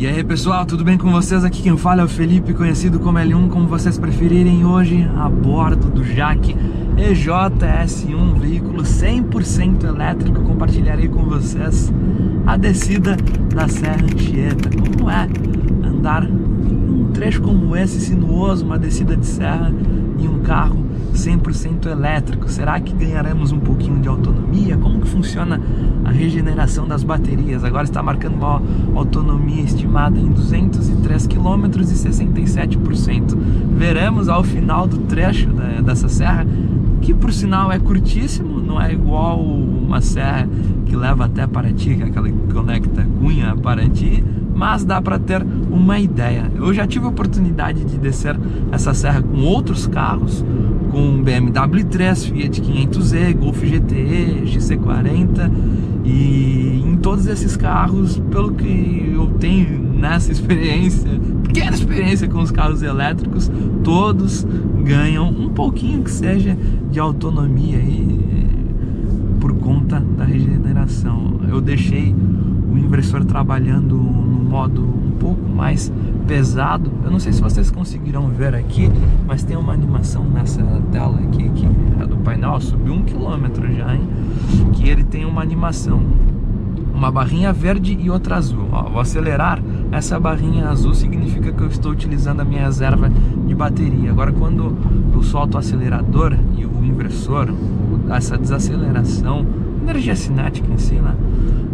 E aí pessoal, tudo bem com vocês? Aqui quem fala é o Felipe, conhecido como L1, como vocês preferirem. Hoje a bordo do JAC EJS1, veículo 100% elétrico. Compartilharei com vocês a descida da Serra Anchieta. Como é andar um trecho como esse, sinuoso, uma descida de serra em um carro 100% elétrico? Será que ganharemos um pouquinho de autonomia? Como que funciona a regeneração das baterias? Agora está marcando uma autonomia estimada em 203 km e 67%. Veremos ao final do trecho dessa serra, que por sinal é curtíssimo, não é igual uma serra que leva até Paraty, que é aquela que conecta Cunha a Paraty, mas dá para ter uma ideia. Eu já tive a oportunidade de descer essa serra com outros carros, com BMW 3, Fiat 500e, Golf GTE, XC40, e em todos esses carros, pelo que eu tenho nessa experiência, pequena experiência com os carros elétricos, todos ganham um pouquinho que seja de autonomia aí, por conta da regeneração. Eu deixei o inversor trabalhando no modo um pouco mais pesado. Eu não sei se vocês conseguiram ver aqui, mas tem uma animação nessa tela aqui que é do painel, subiu 1 km já, hein? Que ele tem uma animação, uma barrinha verde e outra azul. Ó, vou acelerar, essa barrinha azul significa que eu estou utilizando a minha reserva de bateria. Agora quando eu solto o acelerador e o inversor, essa desaceleração, energia cinética em si, né?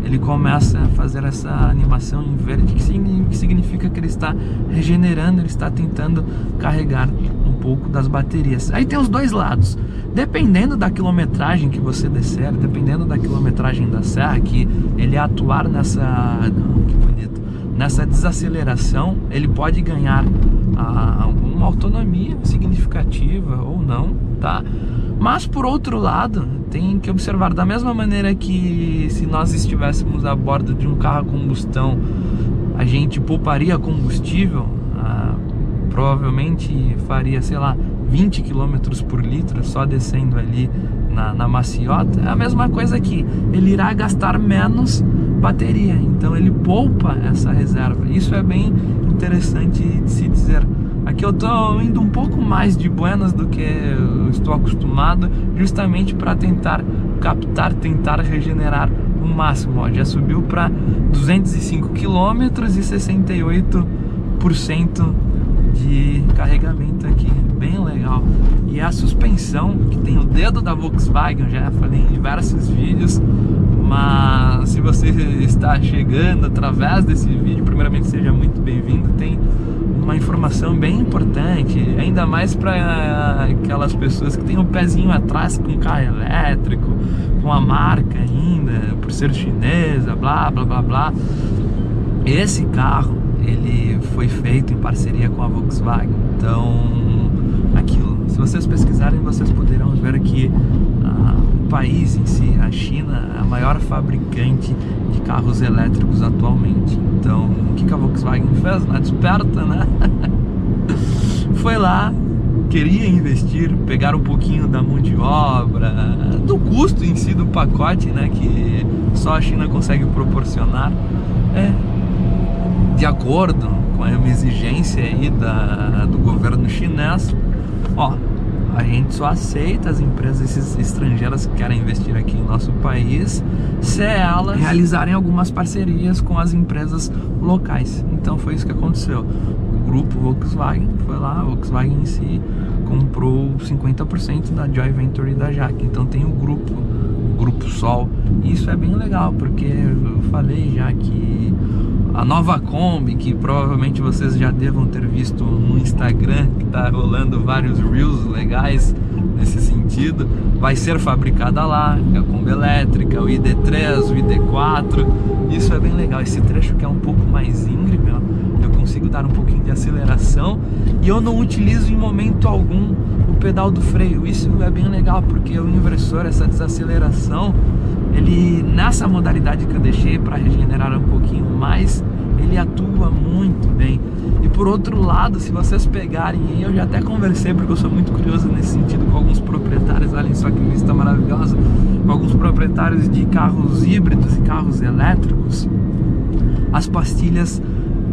Ele começa a fazer essa animação em verde, que significa que ele está regenerando, ele está tentando carregar um pouco das baterias. Aí tem os dois lados. Dependendo da quilometragem que você descer, dependendo da quilometragem da serra, que ele atuar nessa, que bonito, nessa desaceleração, ele pode ganhar uma autonomia significativa ou não, tá? Mas por outro lado, tem que observar, da mesma maneira que se nós estivéssemos a bordo de um carro a combustão, a gente pouparia combustível, provavelmente faria, sei lá, 20 km por litro só descendo ali na maciota. É a mesma coisa aqui, ele irá gastar menos bateria, então ele poupa essa reserva. Isso é bem interessante de se dizer. Aqui eu estou indo um pouco mais de buenas do que eu estou acostumado, justamente para tentar captar, tentar regenerar o máximo. Ó, já subiu para 205 km e 68% de carregamento aqui, bem legal. E a suspensão, que tem o dedo da Volkswagen, já falei em diversos vídeos, mas se você está chegando através desse vídeo, primeiramente seja muito bem-vindo. Tem uma informação bem importante, ainda mais para aquelas pessoas que têm o pezinho atrás com carro elétrico, com a marca ainda, por ser chinesa, blá blá blá blá. Esse carro, ele foi feito em parceria com a Volkswagen, então aquilo, se vocês pesquisarem, vocês poderão ver que o país em si, a China, é a maior fabricante de carros elétricos atualmente. Então, o que a Volkswagen fez? Na desperta, né? Foi lá, queria investir, pegar um pouquinho da mão de obra, do custo em si do pacote, né? Que só a China consegue proporcionar. De acordo com uma exigência aí do governo chinês, ó, a gente só aceita as empresas estrangeiras que querem investir aqui no nosso país se elas realizarem algumas parcerias com as empresas locais. Então foi isso que aconteceu. O grupo Volkswagen foi lá, a Volkswagen em si comprou 50% da Joint Venture da JAC. Então tem o grupo Sol. E isso é bem legal, porque eu falei já que a nova Kombi, que provavelmente vocês já devam ter visto no Instagram, que tá rolando vários reels legais nesse sentido, vai ser fabricada lá. É a Kombi elétrica, o ID3, o ID4. Isso é bem legal. Esse trecho que é um pouco mais íngreme, ó, eu consigo dar um pouquinho de aceleração e eu não utilizo em momento algum o pedal do freio. Isso é bem legal, porque o inversor, essa desaceleração, ele, nessa modalidade que eu deixei para regenerar um pouquinho mais, ele atua muito bem. E por outro lado, se vocês pegarem, e eu já até conversei, porque eu sou muito curioso nesse sentido, com alguns proprietários, olhem só que vista maravilhosa, com alguns proprietários de carros híbridos e carros elétricos, as pastilhas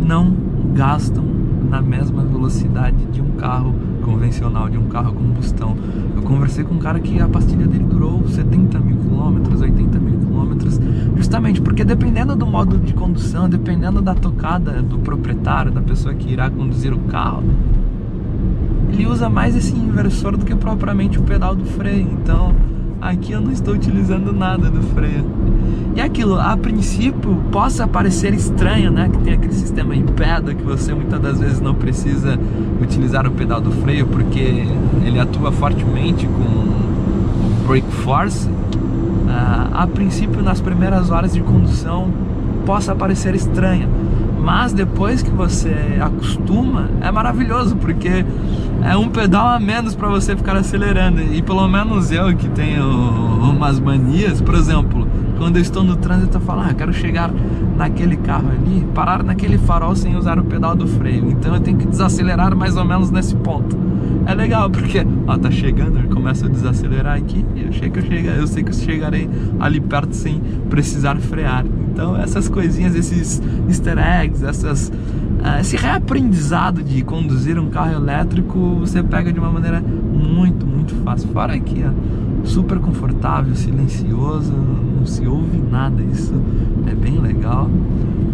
não gastam na mesma velocidade de um carro convencional, de um carro a combustão. Eu conversei com um cara que a pastilha dele durou 70 mil quilômetros, 80 mil quilômetros, justamente porque dependendo do modo de condução, dependendo da tocada do proprietário, da pessoa que irá conduzir o carro, ele usa mais esse inversor do que propriamente o pedal do freio. Então aqui eu não estou utilizando nada do freio. E aquilo, a princípio, possa parecer estranho, né? Que tem aquele sistema em pedal que você muitas das vezes não precisa utilizar o pedal do freio, porque ele atua fortemente com o brake force. A princípio, nas primeiras horas de condução, possa parecer estranho, mas depois que você acostuma, é maravilhoso, porque é um pedal a menos para você ficar acelerando. E pelo menos eu, que tenho umas manias, por exemplo, quando eu estou no trânsito, eu falo, quero chegar naquele carro ali, parar naquele farol sem usar o pedal do freio, então eu tenho que desacelerar mais ou menos nesse ponto. É legal, porque tá chegando, eu começo a desacelerar aqui, e eu sei que eu chegarei ali perto sem precisar frear. Então essas coisinhas, esses easter eggs, esse reaprendizado de conduzir um carro elétrico, você pega de uma maneira muito, muito fácil. Fora aqui, super confortável, silencioso, não se ouve nada, isso é bem legal.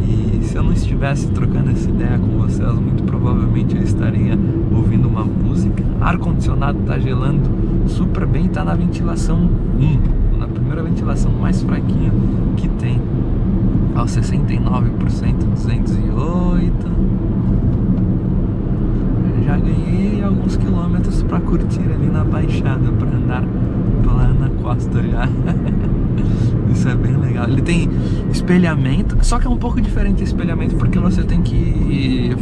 E se eu não estivesse trocando essa ideia com vocês, muito provavelmente eu estaria ouvindo uma música. Ar-condicionado tá gelando super bem, tá na ventilação 1, na primeira ventilação mais fraquinha que tem, aos 69%, 208. Já ganhei alguns quilômetros para curtir ali na baixada, para andar lá na costa já. Isso é bem legal. Ele tem espelhamento, só que é um pouco diferente o espelhamento, porque você tem que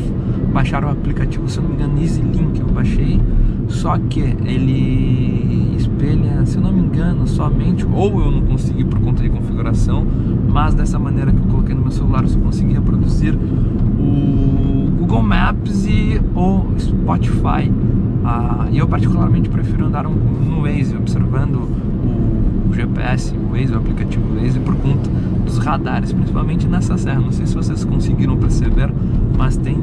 baixar o aplicativo, se eu não me engano, Easy Link, eu baixei. Só que ele espelha, se eu não me engano, somente, ou eu não consegui por conta de configuração, mas dessa maneira que eu coloquei no meu celular, eu só conseguia produzir o Google Maps e o Spotify. E eu particularmente prefiro andar no Waze, observando o GPS, o Waze, o aplicativo Waze, por conta dos radares, principalmente nessa serra. Não sei se vocês conseguiram perceber, mas tem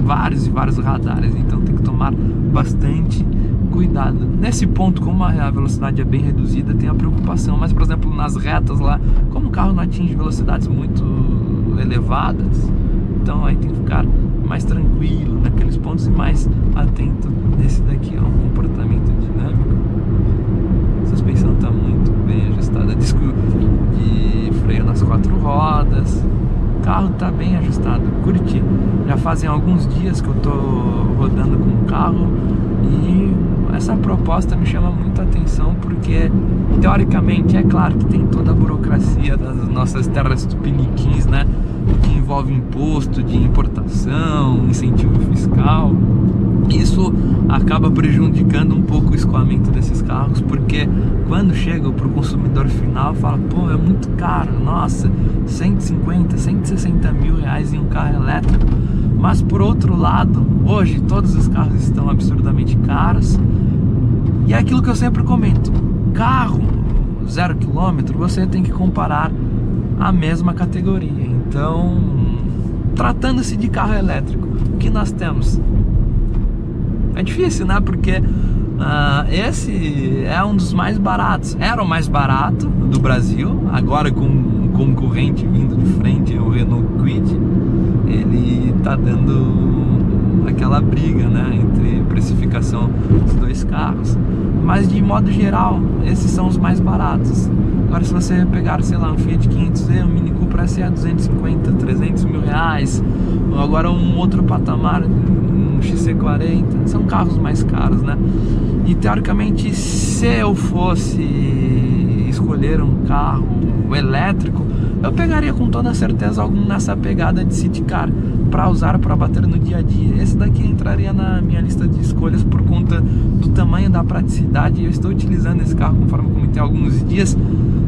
vários e vários radares, então tem que tomar bastante cuidado. Nesse ponto, como a velocidade é bem reduzida, tem a preocupação, mas por exemplo nas retas lá, como o carro não atinge velocidades muito elevadas, então aí tem que ficar mais tranquilo naqueles pontos e mais atento nesse daqui, ó, um comportamento dinâmico. A suspensão está muito bem ajustada, disco de freio nas 4 rodas, o carro está bem ajustado, curti. Já fazem alguns dias que eu tô rodando com o carro e essa proposta me chama muito a atenção, porque teoricamente é claro que tem toda a burocracia das nossas terras tupiniquins, né, que envolve imposto de importação, incentivo fiscal. Isso acaba prejudicando um pouco o escoamento desses carros, porque quando chega para o consumidor final, fala, pô, é muito caro, nossa, 150, 160 mil reais em um carro elétrico. Mas por outro lado, hoje todos os carros estão absurdamente caros, e é aquilo que eu sempre comento, carro 0 km, você tem que comparar a mesma categoria. Então, tratando-se de carro elétrico, o que nós temos? É difícil, né? Porque esse é um dos mais baratos. Era o mais barato do Brasil. Agora, com um concorrente vindo de frente, o Renault Kwid, ele tá dando aquela briga, né, entre precificação dos dois carros. Mas de modo geral, esses são os mais baratos. Agora, se você pegar, sei lá, um Fiat 500e, um Mini Cooper SE a 250, 300 mil reais, ou agora um outro patamar, um XC40, são carros mais caros, né? E teoricamente, se eu fosse escolher um carro elétrico, eu pegaria com toda certeza algum nessa pegada de City Car, para usar para bater no dia a dia. Esse daqui entraria na minha lista de escolhas por conta do tamanho, da praticidade. Eu estou utilizando esse carro, conforme eu comentei, há alguns dias,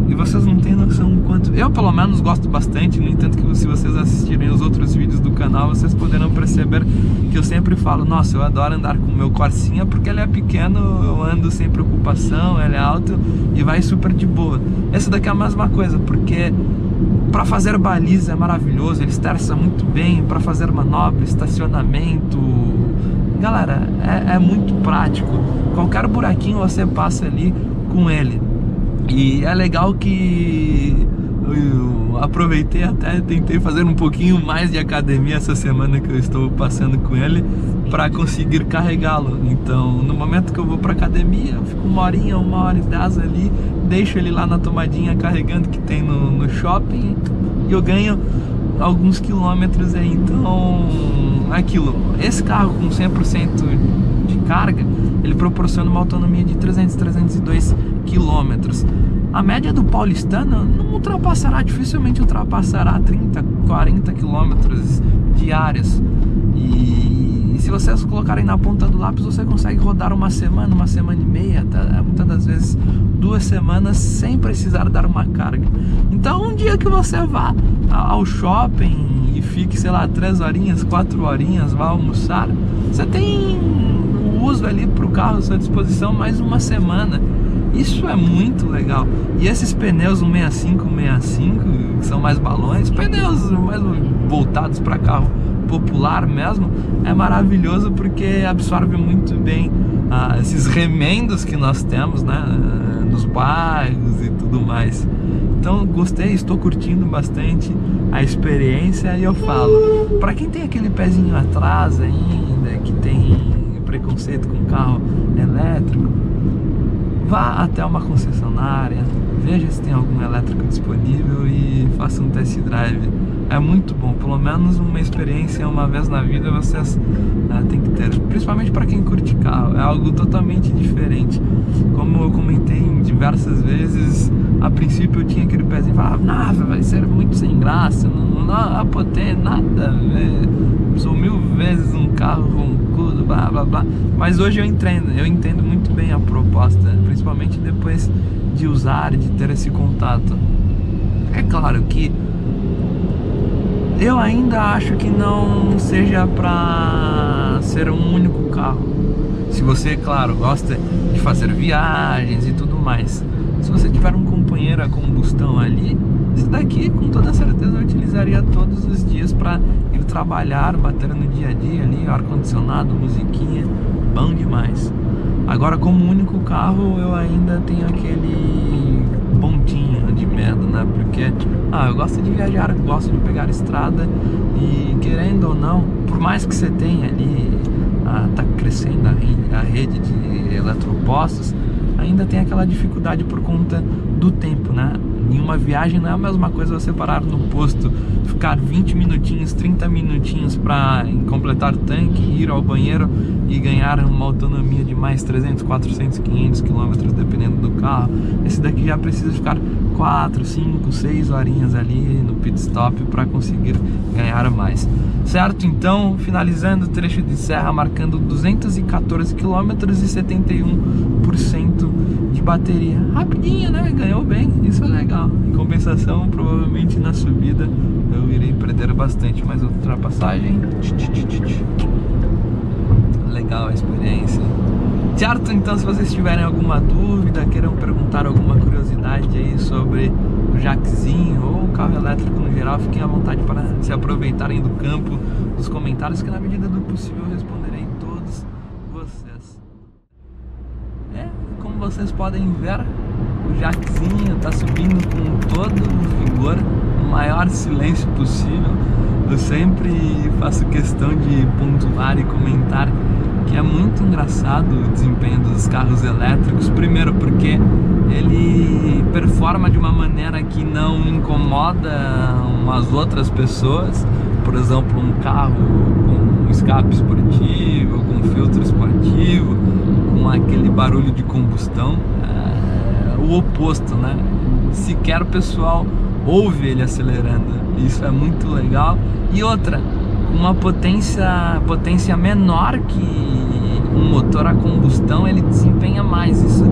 e vocês não têm noção o quanto eu, pelo menos, gosto bastante. No entanto, que se vocês assistirem os outros vídeos do canal, vocês poderão perceber que eu sempre falo: nossa, eu adoro andar com o meu Corsinha, porque ele é pequeno, eu ando sem preocupação, ele é alto e vai super de boa. Esse daqui é a mesma coisa, porque para fazer baliza é maravilhoso, ele esterça muito bem, para fazer manobra, estacionamento, galera, é muito prático. Qualquer buraquinho você passa ali com ele. E é legal que eu aproveitei, até tentei fazer um pouquinho mais de academia essa semana que eu estou passando com ele, para conseguir carregá-lo. Então, no momento que eu vou para academia, eu fico 1h10 ali, deixo ele lá na tomadinha carregando que tem no shopping, e eu ganho alguns quilômetros aí. Então, aquilo, esse carro com 100% de carga, ele proporciona uma autonomia de 302 quilômetros. A média do paulistano não ultrapassará, dificilmente ultrapassará 30, 40 quilômetros diários. E se vocês colocarem na ponta do lápis, você consegue rodar uma semana e meia, muitas das vezes 2 semanas, sem precisar dar uma carga. Então, um dia que você vá ao shopping e fique, sei lá, 3 horinhas, 4 horinhas, vá almoçar, você tem o uso ali para o carro à sua disposição mais uma semana. Isso é muito legal. E esses pneus 165, que são mais balões, pneus mais voltados para carro popular mesmo, é maravilhoso, porque absorve muito bem esses remendos que nós temos, né, nos bairros e tudo mais. Então gostei, estou curtindo bastante a experiência. E eu falo, para quem tem aquele pezinho atrás ainda, que tem preconceito com carro elétrico, vá até uma concessionária, veja se tem algum elétrico disponível e faça um test drive. É muito bom, pelo menos uma experiência uma vez na vida vocês têm que ter, principalmente para quem curte carro. É algo totalmente diferente. Como eu comentei diversas vezes, a princípio eu tinha aquele pezinho e falava: não, vai ser muito sem graça, não pode ter nada a ver, sou 1000 vezes um carro roncudo, blá blá blá. Mas hoje eu entendo muito bem a proposta, principalmente depois de usar, de ter esse contato. É claro que eu ainda acho que não seja para ser um único carro. Se você, claro, gosta de fazer viagens e tudo mais, se você tiver um companheiro a combustão ali, esse daqui com toda certeza eu utilizaria todos os dias para ir trabalhar, bater no dia a dia ali, ar-condicionado, musiquinha, bom demais. Agora, como único carro, eu ainda tenho aquele pontinho de medo, né? Porque eu gosto de viajar, gosto de pegar estrada, e querendo ou não, por mais que você tenha ali, tá crescendo a rede de eletropostos, ainda tem aquela dificuldade por conta do tempo, né? Em uma viagem não é a mesma coisa você parar no posto, ficar 20 minutinhos, 30 minutinhos para completar o tanque, ir ao banheiro e ganhar uma autonomia de mais 300, 400, 500 quilômetros, dependendo do carro. Esse daqui já precisa ficar 4, 5, 6 horinhas ali no pit stop para conseguir ganhar mais. Certo? Então, finalizando o trecho de serra, marcando 214 km e 71% de bateria. Rapidinho, né? Ganhou bem, isso é legal. Em compensação, provavelmente na subida eu irei perder bastante, mas ultrapassagem, legal a experiência. Certo? Então, se vocês tiverem alguma dúvida, queiram perguntar alguma curiosidade aí sobre o jaquezinho ou o carro elétrico no geral, fiquem à vontade para se aproveitarem do campo dos comentários, que na medida do possível eu responderei todos vocês. Como vocês podem ver, o jaquezinho está subindo com todo o vigor, no maior silêncio possível. Eu sempre faço questão de pontuar e comentar que é muito engraçado o desempenho dos carros elétricos. Primeiro porque ele performa de uma maneira que não incomoda umas outras pessoas. Por exemplo, um carro com escape esportivo, com filtro esportivo, com aquele barulho de combustão, o oposto, né? Sequer o pessoal ouve ele acelerando. Isso é muito legal. E outra, uma potência menor que um motor a combustão, ele desempenha mais. Isso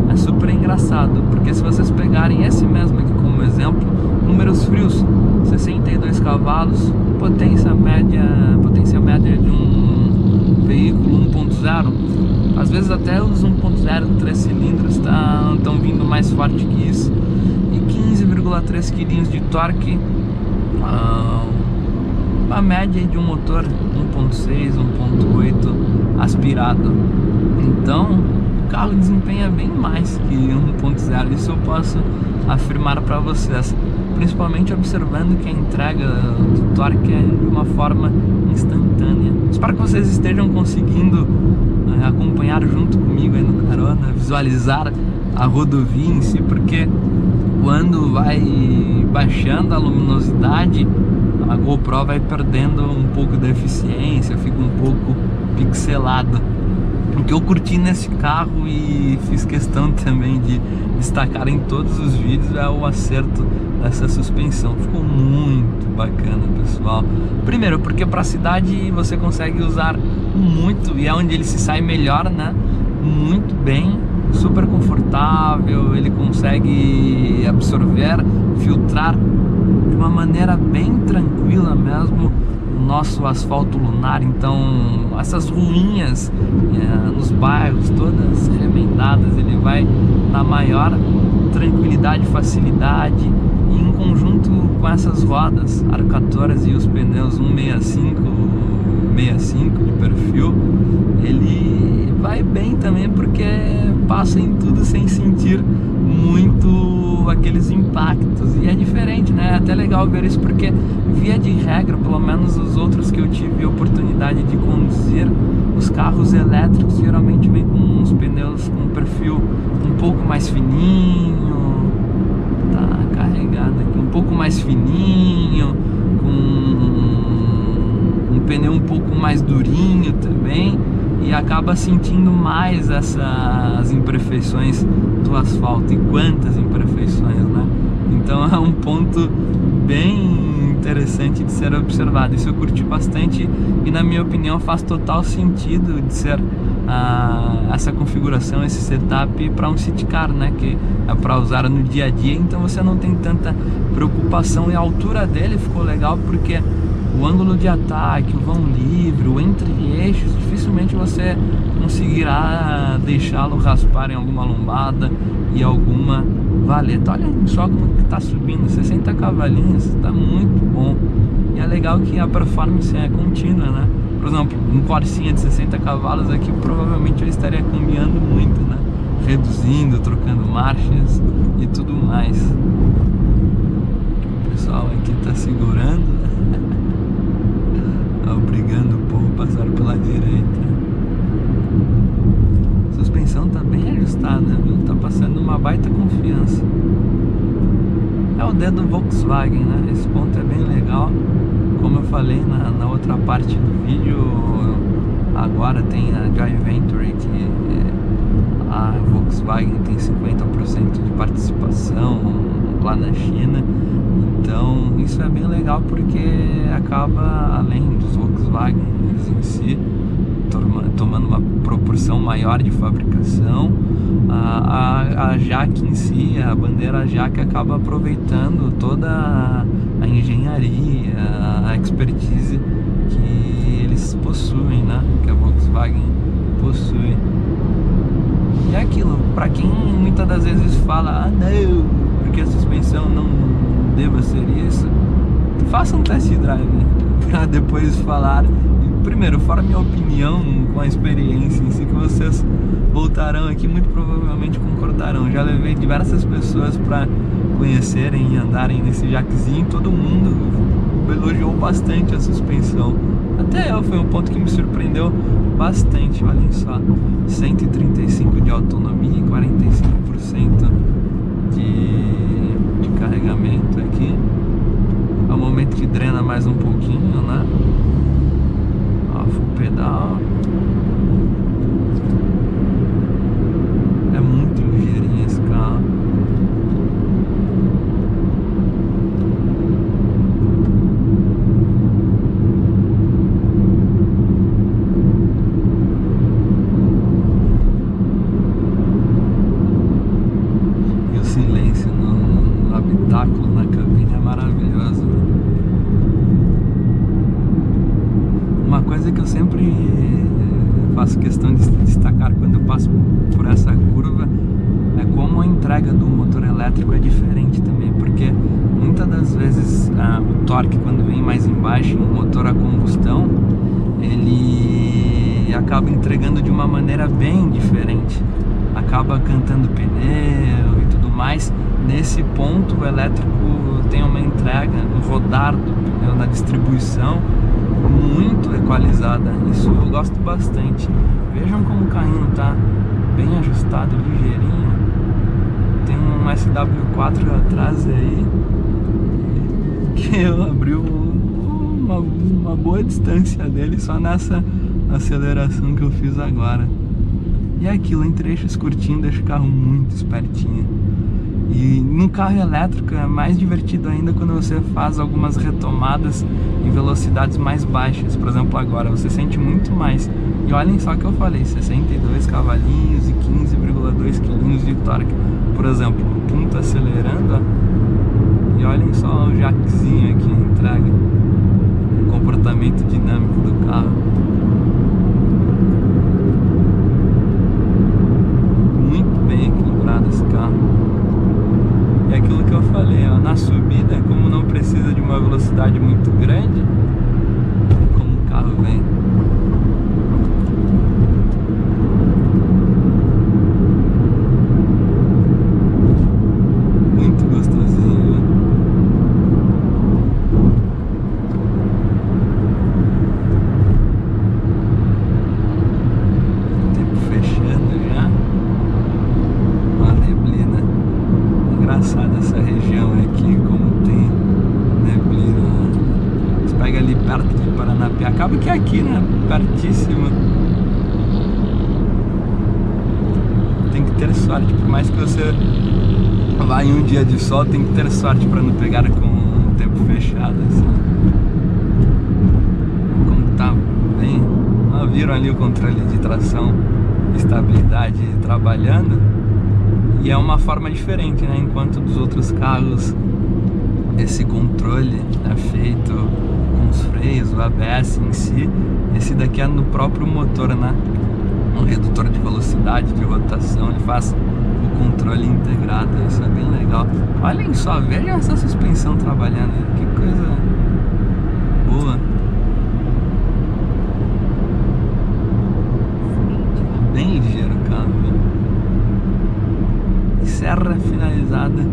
é super engraçado, porque se vocês pegarem esse mesmo aqui como exemplo, números frios, 62 cavalos, potência média de um veículo 1.0, às vezes até os 1.0 3 cilindros estão vindo mais forte que isso, e 15,3 kg de torque, a média de um motor 1.6, 1.8 aspirado. Então o carro desempenha bem mais que 1.0, isso eu posso afirmar para vocês, principalmente observando que a entrega do torque é de uma forma instantânea. Espero que vocês estejam conseguindo acompanhar junto comigo aí no carona, visualizar a rodovia em si, porque quando vai baixando a luminosidade, a GoPro vai perdendo um pouco da eficiência, fica um pouco pixelado. O que eu curti nesse carro e fiz questão também de destacar em todos os vídeos é o acerto dessa suspensão. Ficou muito bacana, pessoal. Primeiro, porque para a cidade você consegue usar muito, e é onde ele se sai melhor, né? Muito bem, super confortável, ele consegue absorver, filtrar de uma maneira bem tranquila mesmo o nosso asfalto lunar. Então essas ruinhas nos bairros todas remendadas, ele vai na maior tranquilidade e facilidade, e em conjunto com essas rodas Ar14 e os pneus 165 de perfil, ele vai bem também, porque passa em tudo sem sentir muito aqueles impactos, e é diferente, né? É até legal ver isso, porque via de regra, pelo menos os outros que eu tive a oportunidade de conduzir, os carros elétricos geralmente vêm com uns pneus com um perfil um pouco mais fininho, tá carregado aqui, um pouco mais fininho, com um pneu um pouco mais durinho também, e acaba sentindo mais essas imperfeições do asfalto. E quantas imperfeições, né? Então é um ponto bem interessante de ser observado. Isso eu curti bastante, e na minha opinião faz total sentido de ser essa configuração, esse setup para um city car, né? Que é para usar no dia a dia, então você não tem tanta preocupação. E a altura dele ficou legal, porque o ângulo de ataque, o vão livre, o entre-eixos, dificilmente você conseguirá deixá-lo raspar em alguma lombada e alguma valeta. Olha só como que está subindo, 60 cavalinhos, está muito bom. E é legal que a performance é contínua, né? Por exemplo, um Corsinha de 60 cavalos aqui, provavelmente eu estaria cambiando muito, né? Reduzindo, trocando marchas e tudo mais. O pessoal aqui está segurando, obrigando o povo a passar pela direita. A suspensão tá bem ajustada, viu? Tá passando uma baita confiança. É o dedo Volkswagen, né? Esse ponto é bem legal. Como eu falei na outra parte do vídeo, agora tem a Joy Venture, que a Volkswagen tem 50% de participação lá na China. Então isso é bem legal, porque acaba, além dos Volkswagen em si tomando uma proporção maior de fabricação, a JAC em si, a bandeira JAC, acaba aproveitando toda a engenharia, a expertise que eles possuem, né? Que a Volkswagen possui. E é aquilo, para quem muitas das vezes fala, não, porque a suspensão não deva ser isso, faça um test drive para depois falar. Primeiro, fora minha opinião com a experiência em si, que vocês voltarão aqui, muito provavelmente concordarão. Já levei diversas pessoas para conhecerem e andarem nesse jaquezinho, todo mundo elogiou bastante a suspensão. Até eu, foi um ponto que me surpreendeu bastante. Olhem só, 135 de autonomia e 45% de carregamento aqui. É o momento que drena mais um pouquinho, né? Ó, full pedal. É muito ligeirinho esse carro. entrega do motor elétrico é diferente também, porque muitas das vezes o torque, quando vem mais embaixo em um motor a combustão, ele acaba entregando de uma maneira bem diferente, acaba cantando pneu e tudo mais. Nesse ponto o elétrico tem uma entrega, um rodar do pneu na distribuição muito equalizada, isso eu gosto bastante. Vejam como o carrinho tá bem ajustado, ligeirinho. Tem um SW4 atrás aí que eu abri uma boa distância dele só nessa aceleração que eu fiz agora. E aquilo, em trechos curtinhos, deixa o carro muito espertinho. E no carro elétrico é mais divertido ainda quando você faz algumas retomadas em velocidades mais baixas. Por exemplo, agora você sente muito mais. E olhem só que eu falei, 62 cavalinhos e 15,2 quilinhos de torque. Por exemplo, o ponto acelerando, ó, e olhem só o jaquezinho aqui, a entrega, o comportamento dinâmico do carro. Muito bem equilibrado esse carro. E aquilo que eu falei, ó, na subida, como não precisa de uma velocidade muito grande, como o carro vem. Muito gostosinho, né? Tempo fechando já. Uma neblina. Engraçada essa região aqui, como tem neblina. Você pega ali perto de Paranapiá, acaba que é aqui, né? Pertíssimo. Tem que ter sorte, por mais que você vá em um dia de sol, tem que ter sorte para não pegar com o tempo fechado assim. Como tá bem, viram ali o controle de tração, estabilidade trabalhando. E é uma forma diferente, né? Enquanto dos outros carros esse controle é feito com os freios, o ABS em si, esse daqui é no próprio motor, né? Um redutor de velocidade, de rotação, ele faz o controle integrado, isso é bem legal. Olhem só, vejam essa suspensão trabalhando, que coisa boa. Bem ligeiro o carro, viu? Serra finalizada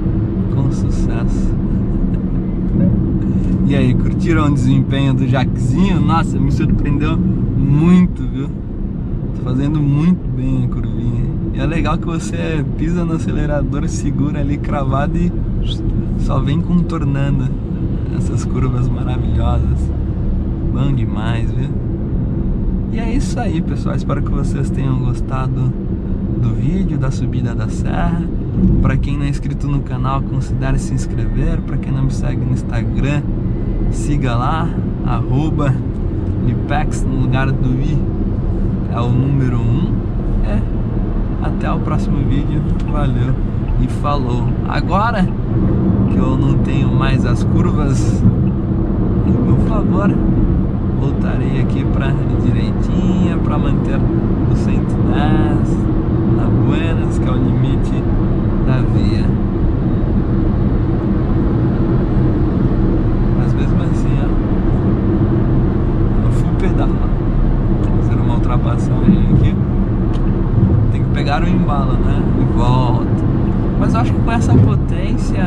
com sucesso. E aí, curtiram o desempenho do jaquezinho? Nossa, me surpreendeu muito, viu? Tô fazendo muito bem a curvinha. E é legal que você pisa no acelerador, segura ali cravado e só vem contornando essas curvas maravilhosas. Bom demais, viu? E é isso aí, pessoal. Espero que vocês tenham gostado do vídeo, da subida da serra. Para quem não é inscrito no canal, considere se inscrever. Para quem não me segue no Instagram, siga lá, @Lipex, no lugar do I é o número 1. Até o próximo vídeo, valeu e falou. Agora que eu não tenho mais as curvas, por favor, voltarei aqui para direitinha, para manter o 110 na Buenas, que é o limite da via. Mas mesmo assim, ó, no full pedal, fazer uma ultrapassagem aqui, tem que pegar o embalo, né? E volta. Mas eu acho que com essa potência,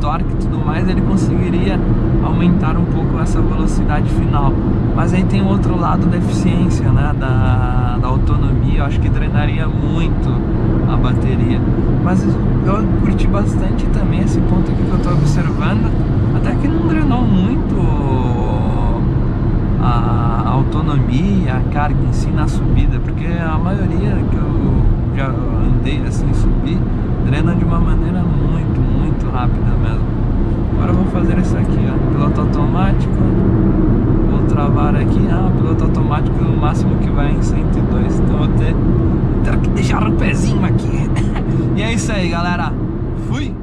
torque e tudo mais, ele conseguiria aumentar um pouco essa velocidade final. Mas aí tem o outro lado da eficiência, né? Da autonomia. Eu acho que drenaria muito a bateria. Mas eu curti bastante também esse ponto aqui que eu estou observando. Até que não drenou muito a autonomia, a carga em si na subida, porque a maioria que eu já andei assim, subir, drena de uma maneira muito rápida mesmo. Agora eu vou fazer isso aqui, ó, piloto automático. Vou travar aqui, piloto automático no máximo que vai em 102, então vou ter que deixar o pezinho aqui. E é isso aí, galera, fui!